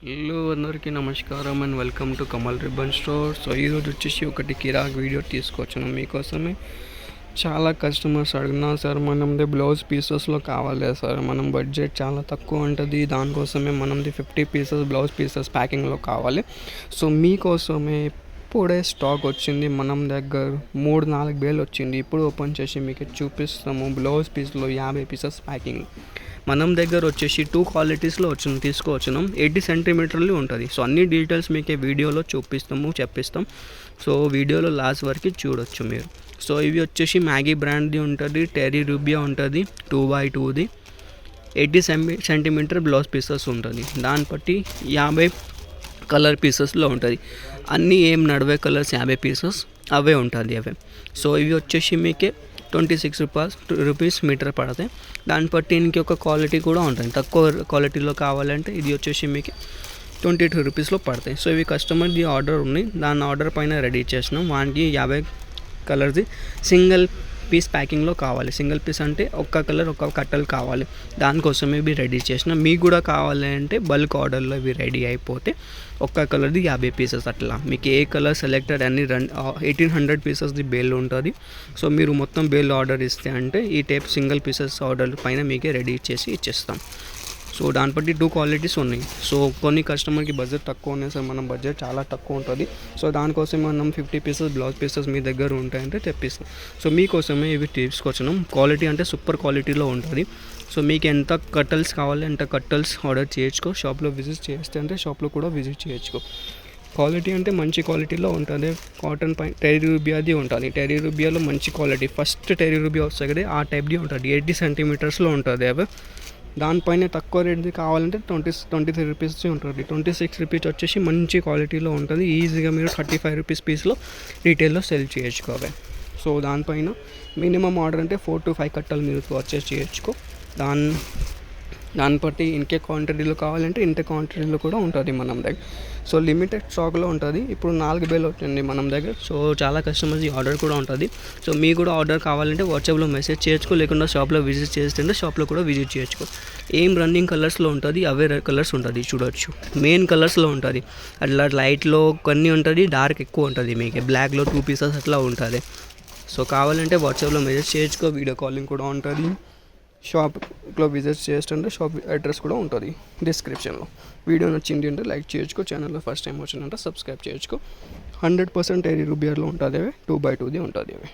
Hello అందరికీ నమస్కారం and welcome to Kamal ribbon store. So ఈరోజు వచ్చేసి ఒకటి కిరాక్ వీడియో తీసుకొచ్చాను మీకోసమే. చాలా కస్టమర్స్ అడిగినా సార్ మనది బ్లౌజ్ పీసెస్లో కావాలి సార్, మనం బడ్జెట్ చాలా తక్కువ ఉంటుంది, దానికోసమే మనది 50 పీసెస్ బ్లౌజ్ పీసెస్ ప్యాకింగ్లో కావాలి. సో మీకోసమే ఇప్పుడే స్టాక్ వచ్చింది మనం దగ్గర 3-4 వేలు వచ్చింది. ఇప్పుడు ఓపెన్ చేసి మీకు చూపిస్తాము. బ్లౌజ్ పీస్లో 50 పీసెస్ ప్యాకింగ్ మనం దగ్గర వచ్చేసి 2 క్వాలిటీస్లో తీసుకువచ్చినాం. 80 సెంటీమీటర్లు ఉంటుంది. సో అన్ని డీటెయిల్స్ మీకు వీడియోలో చెప్పిస్తాం. సో వీడియోలో లాస్ట్ వరకు చూడొచ్చు మీరు. సో ఇవి వచ్చేసి మ్యాగీ బ్రాండ్ది ఉంటుంది, టెర్రీ రూబియా ఉంటుంది, 2x2ది 80 సెంటీమీటర్ బ్లౌజ్ పీసెస్ ఉంటుంది. దాన్ని బట్టి 50 కలర్ పీసెస్లో ఉంటుంది. అన్నీ ఏం నడివే కలర్స్ 50 పీసెస్ అవే ఉంటుంది అవే. సో ఇవి వచ్చేసి మీకే 26 రూపీస్ మీటర్ పడతాయి. దాన్ని బట్టి ఇంకొక క్వాలిటీ కూడా ఉంటుంది. తక్కువ క్వాలిటీలో కావాలంటే ఇది వచ్చేసి మీకు 22 రూపీస్లో పడతాయి. సో ఇవి కస్టమర్ది ఆర్డర్ ఉంది, దాని ఆర్డర్ పైన రెడీ చేసినాం. వానికి 50 కలర్ది సింగిల్ పీస్ ప్యాకింగ్లో కావాలి. సింగిల్ పీస్ అంటే ఒక్క కలర్ ఒక కట్టలు కావాలి, దానికోసమే ఇవి రెడీ చేసినాం. మీకు కూడా కావాలి అంటే బల్క్ ఆర్డర్లో ఇవి రెడీ అయిపోతే ఒక్క కలర్ది 50 పీసెస్ అట్లా. మీకు ఏ కలర్ సెలెక్టెడ్ అన్ని 1800 పీసెస్ది బేల్ ఉంటుంది. సో మీరు మొత్తం బేల్ ఆర్డర్ ఇస్తే అంటే ఈ టైప్ సింగిల్ పీసెస్ ఆర్డర్ పైన మీకే రెడీ చేసి ఇచ్చేస్తాం. సో దాన్ని బట్టి 2 క్వాలిటీస్ ఉన్నాయి. సో కొన్ని కస్టమర్కి బడ్జెట్ తక్కువ ఉన్నాయి సార్, మనం బడ్జెట్ చాలా తక్కువ ఉంటుంది, సో దానికోసం మనం 50 పీసెస్ బ్లౌజ్ పీసెస్ మీ దగ్గర ఉంటాయంటే తెప్పిస్తాం. సో మీకోసమే ఇవి తీసుకొచ్చినాం. క్వాలిటీ అంటే సూపర్ క్వాలిటీలో ఉంటుంది. సో మీకు ఎంత కట్టల్స్ కావాలి అంత కట్టల్స్ ఆర్డర్ చేయొచ్చుకో. షాప్లో విజిట్ చేస్తే అంటే షాప్లో కూడా విజిట్ చేయొచ్చుకో. క్వాలిటీ అంటే మంచి క్వాలిటీలో ఉంటుంది. కాటన్ పైన టెర్రీ రూబియాది ఉంటుంది. టెర్రీ రూబియాలో మంచి క్వాలిటీ, ఫస్ట్ టెర్రీ రూబియా వస్తుంది కదా ఆ టైప్ది ఉంటుంది. 80 సెంటీమీటర్స్లో ఉంటుంది అవి. దానిపైన తక్కువ రేట్ది కావాలంటే 23 రూపీస్ ఉంటుంది. 26 రూపీస్ వచ్చేసి మంచి క్వాలిటీలో ఉంటుంది. ఈజీగా మీరు 35 రూపీస్ పీస్లో రీటైల్లో సెల్ చేయొచ్చుకోవాలి. సో దానిపైన మినిమం ఆర్డర్ అంటే 4 to 5 కట్టలు మీరు పర్చేస్ చేయొచ్చుకో. దాన్ని బట్టి ఇంకే క్వాంటిటీలో కావాలంటే ఇంత క్వాంటిటీలో కూడా ఉంటుంది మనం దగ్గర. సో లిమిటెడ్ స్టాక్లో ఉంటుంది. ఇప్పుడు 4 వేలు వచ్చింది మనం దగ్గర. సో చాలా కస్టమర్స్ ఈ ఆర్డర్ కూడా ఉంటుంది. సో మీకు కూడా ఆర్డర్ కావాలంటే వాట్సాప్లో మెసేజ్ చేయొచ్చుకో, లేకుండా షాప్లో విజిట్ చేస్తుంటే షాప్లో కూడా విజిట్ చేయొచ్చుకో. ఏం రన్నింగ్ కలర్స్లో ఉంటుంది అవే కలర్స్ ఉంటుంది చూడొచ్చు. మెయిన్ కలర్స్లో ఉంటుంది, అట్లా లైట్లో కొన్ని ఉంటుంది, డార్క్ ఎక్కువ ఉంటుంది. మీకు బ్లాక్లో 2 పీసెస్ అట్లా ఉంటుంది. సో కావాలంటే వాట్సాప్లో మెసేజ్ చేయొచ్చుకో. వీడియో కాలింగ్ కూడా ఉంటుంది. షాప్లో విజిట్ చేస్తుంటే షాప్ అడ్రస్ కూడా ఉంటుంది డిస్క్రిప్షన్లో. వీడియో నచ్చింది అంటే లైక్ చేయొచ్చుకో. ఛానల్లో ఫస్ట్ టైం వచ్చిందంటే సబ్స్క్రైబ్ చేయొచ్చుకో. 100% టెర్రీ రూబియాలో ఉంటుంది అవి, 2x2ది ఉంటుంది అవి.